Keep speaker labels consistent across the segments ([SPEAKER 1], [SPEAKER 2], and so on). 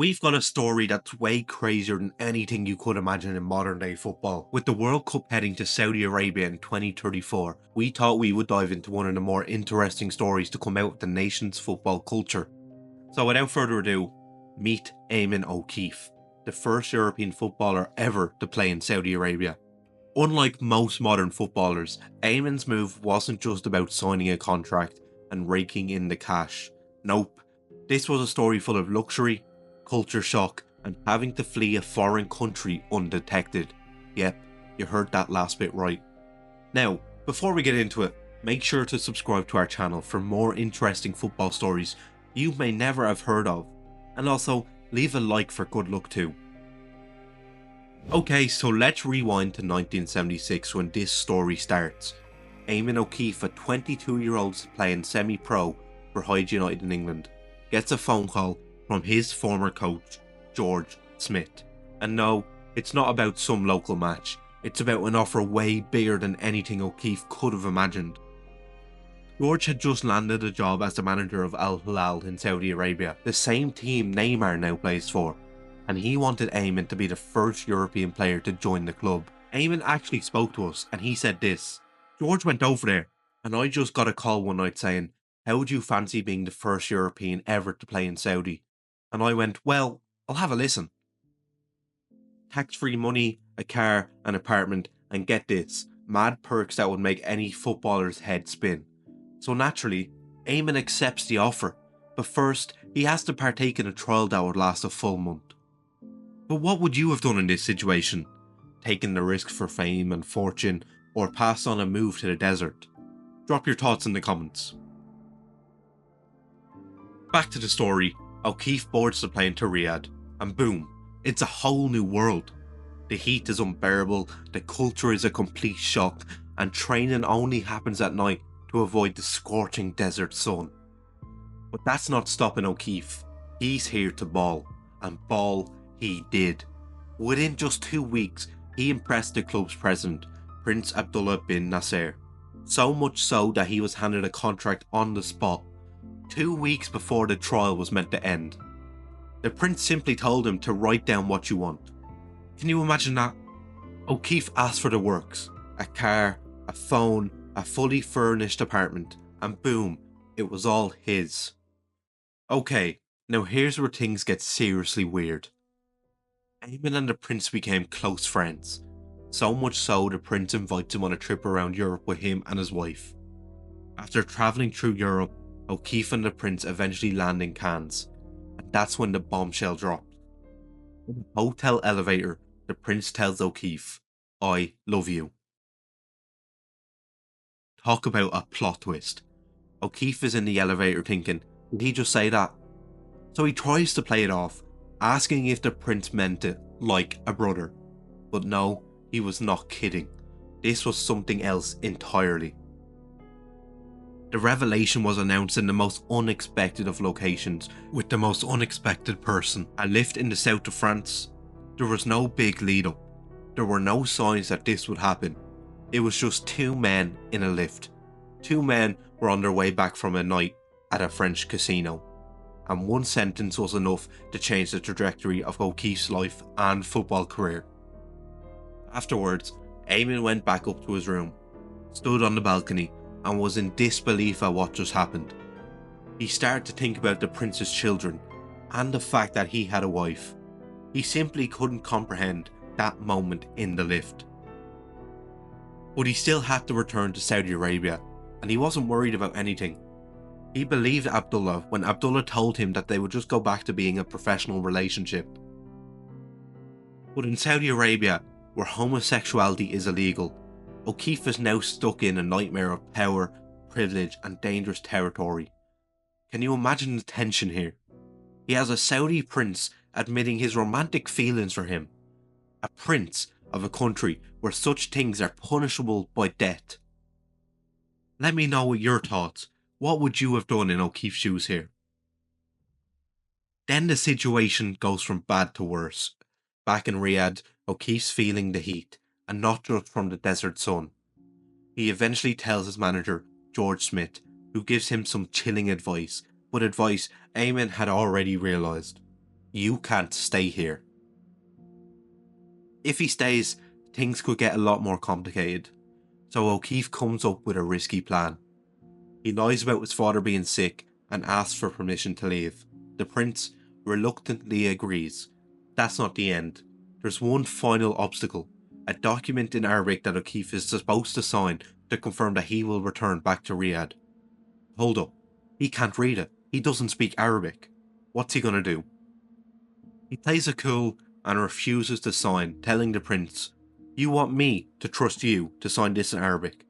[SPEAKER 1] We've got a story that's way crazier than anything you could imagine in modern day football. With the World Cup heading to Saudi Arabia in 2034, we thought we would dive into one of the more interesting stories to come out of the nation's football culture. So without further ado, meet Eamonn O'Keefe, the first European footballer ever to play in Saudi Arabia. Unlike most modern footballers, Eamonn's move wasn't just about signing a contract and raking in the cash. Nope, this was a story full of luxury, culture shock, and having to flee a foreign country undetected. Yep, you heard that last bit right. Now, before we get into it, make sure to subscribe to our channel for more interesting football stories you may never have heard of, and also leave a like for good luck too. Okay, so let's rewind to 1976 when this story starts. Eamonn O'Keefe, a 22-year-old playing semi-pro for Hyde United in England, gets a phone call from his former coach, George Smith. And no, it's not about some local match, it's about an offer way bigger than anything O'Keefe could have imagined. George had just landed a job as the manager of Al Hilal in Saudi Arabia, the same team Neymar now plays for, and he wanted Eamonn to be the first European player to join the club. Eamonn actually spoke to us and he said this: "George went over there and I just got a call one night saying, 'How would you fancy being the first European ever to play in Saudi?' And I went, 'Well, I'll have a listen.' Tax-free money, a car, an apartment, and get this, mad perks that would make any footballer's head spin. So naturally, Eamonn accepts the offer, but first he has to partake in a trial that would last a full month. But what would you have done in this situation? Taken the risk for fame and fortune, or passed on a move to the desert? Drop your thoughts in the comments. Back to the story. O'Keefe boards the plane to Riyadh, and boom, it's a whole new world. The heat is unbearable, the culture is a complete shock, and training only happens at night to avoid the scorching desert sun. But that's not stopping O'Keefe. He's here to ball, and ball he did. Within just 2 weeks, he impressed the club's president, Prince Abdullah bin Nasser. So much so that he was handed a contract on the spot, 2 weeks before the trial was meant to end. The prince simply told him to write down what you want. Can you imagine that? O'Keefe asked for the works: a car, a phone, a fully furnished apartment, and boom, it was all his. Okay, now here's where things get seriously weird. Eamonn and the prince became close friends, so much so the prince invites him on a trip around Europe with him and his wife. After travelling through Europe, O'Keefe and the prince eventually land in Cannes, and that's when the bombshell dropped. In the hotel elevator, the prince tells O'Keefe, "I love you." Talk about a plot twist. O'Keefe is in the elevator thinking, did he just say that? So he tries to play it off, asking if the prince meant it like a brother. But no, he was not kidding. This was something else entirely. The revelation was announced in the most unexpected of locations, with the most unexpected person. A lift in the south of France. There was no big lead up. There were no signs that this would happen. It was just two men in a lift. Two men were on their way back from a night at a French casino. And one sentence was enough to change the trajectory of O'Keefe's life and football career. Afterwards, Eamonn went back up to his room, stood on the balcony, and was in disbelief at what just happened. He started to think about the prince's children and the fact that he had a wife. He simply couldn't comprehend that moment in the lift. But he still had to return to Saudi Arabia, and he wasn't worried about anything. He believed Abdullah when Abdullah told him that they would just go back to being a professional relationship. But in Saudi Arabia, where homosexuality is illegal, O'Keefe is now stuck in a nightmare of power, privilege, and dangerous territory. Can you imagine the tension here? He has a Saudi prince admitting his romantic feelings for him. A prince of a country where such things are punishable by death. Let me know your thoughts. What would you have done in O'Keefe's shoes here? Then the situation goes from bad to worse. Back in Riyadh, O'Keefe's feeling the heat, and not just from the desert sun. He eventually tells his manager, George Smith, who gives him some chilling advice, but advice Eamonn had already realised. You can't stay here. If he stays, things could get a lot more complicated. So O'Keefe comes up with a risky plan. He lies about his father being sick and asks for permission to leave. The prince reluctantly agrees. That's not the end. There's one final obstacle, a document in Arabic that O'Keefe is supposed to sign to confirm that he will return back to Riyadh. Hold up, he can't read it. He doesn't speak Arabic. What's he gonna do? He plays it cool and refuses to sign, telling the prince, "You want me to trust you to sign this in Arabic.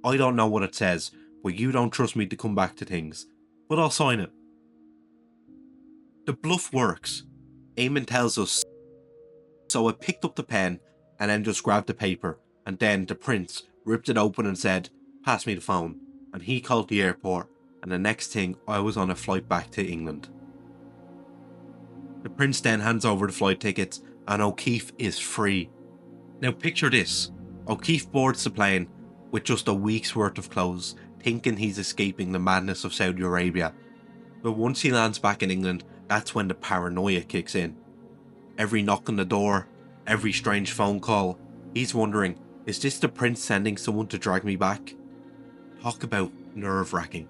[SPEAKER 1] I don't know what it says, but you don't trust me to come back to things. But I'll sign it." The bluff works. Eamonn tells us, so I picked up the pen and then just grabbed the paper, and then the prince ripped it open and said, "Pass me the phone," and he called the airport, and the next thing I was on a flight back to England. The prince then hands over the flight tickets and O'Keefe is free. Now picture this, O'Keefe boards the plane with just a week's worth of clothes, thinking he's escaping the madness of Saudi Arabia. But once he lands back in England, that's when the paranoia kicks in. Every knock on the door, every strange phone call, he's wondering, is this the prince sending someone to drag me back? Talk about nerve-wracking.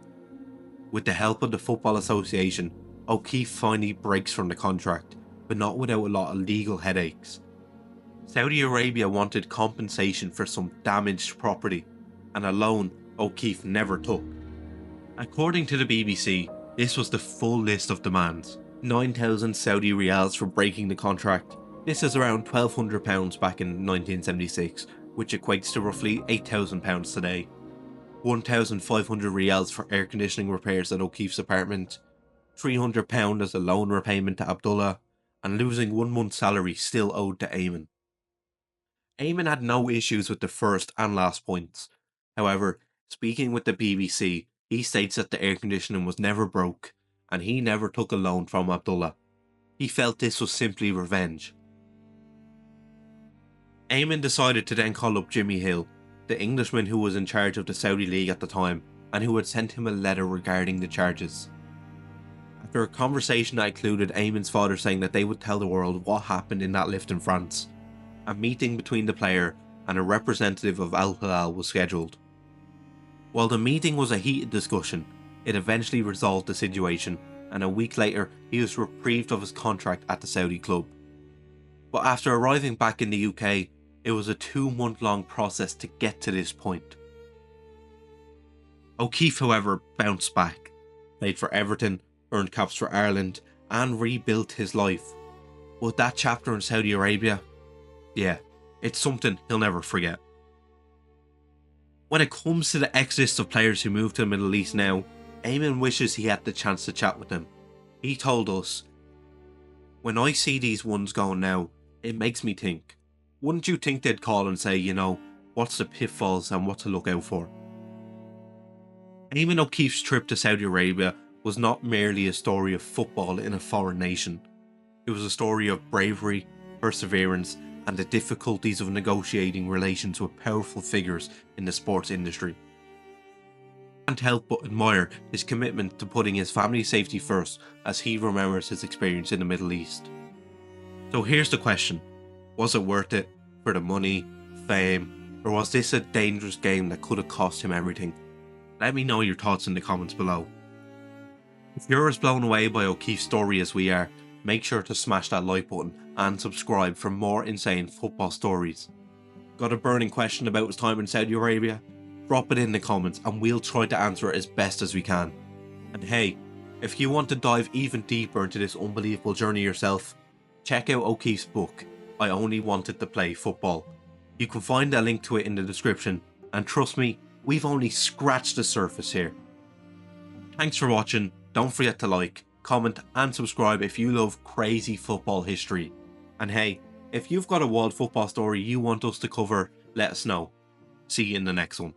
[SPEAKER 1] With the help of the Football Association, O'Keefe finally breaks from the contract, but not without a lot of legal headaches. Saudi Arabia wanted compensation for some damaged property, and a loan O'Keefe never took. According to the BBC, this was the full list of demands. 9,000 Saudi riyals for breaking the contract. This is around £1,200 back in 1976, which equates to roughly £8,000 today. 1,500 riyals for air conditioning repairs at O'Keefe's apartment. £300 as a loan repayment to Abdullah, and losing 1 month's salary still owed to Eamonn. Eamonn had no issues with the first and last points. However, speaking with the BBC, he states that the air conditioning was never broke, and he never took a loan from Abdullah. He felt this was simply revenge. Eamonn decided to then call up Jimmy Hill, the Englishman who was in charge of the Saudi League at the time, and who had sent him a letter regarding the charges. After a conversation that included Eamonn's father saying that they would tell the world what happened in that lift in France, a meeting between the player and a representative of Al Hilal was scheduled. While the meeting was a heated discussion, it eventually resolved the situation, and a week later he was reprieved of his contract at the Saudi club. But after arriving back in the UK, it was a 2-month-long process to get to this point. O'Keefe, however, bounced back, played for Everton, earned caps for Ireland, and rebuilt his life. But that chapter in Saudi Arabia, yeah, it's something he'll never forget. When it comes to the exodus of players who move to the Middle East now, Eamonn wishes he had the chance to chat with them. He told us, "When I see these ones going now, it makes me think, wouldn't you think they'd call and say, what's the pitfalls and what to look out for?" Eamonn O'Keefe's trip to Saudi Arabia was not merely a story of football in a foreign nation. It was a story of bravery, perseverance, and the difficulties of negotiating relations with powerful figures in the sports industry. I can't help but admire his commitment to putting his family's safety first as he remembers his experience in the Middle East. So here's the question, was it worth it for the money, fame, or was this a dangerous game that could have cost him everything? Let me know your thoughts in the comments below. If you're as blown away by O'Keefe's story as we are, make sure to smash that like button and subscribe for more insane football stories. Got a burning question about his time in Saudi Arabia? Drop it in the comments and we'll try to answer it as best as we can. And hey, if you want to dive even deeper into this unbelievable journey yourself, check out O'Keefe's book, I Only Wanted to Play Football. You can find a link to it in the description, and trust me, we've only scratched the surface here. Thanks for watching, don't forget to like, comment and subscribe if you love crazy football history. And hey, if you've got a wild football story you want us to cover, let us know. See you in the next one.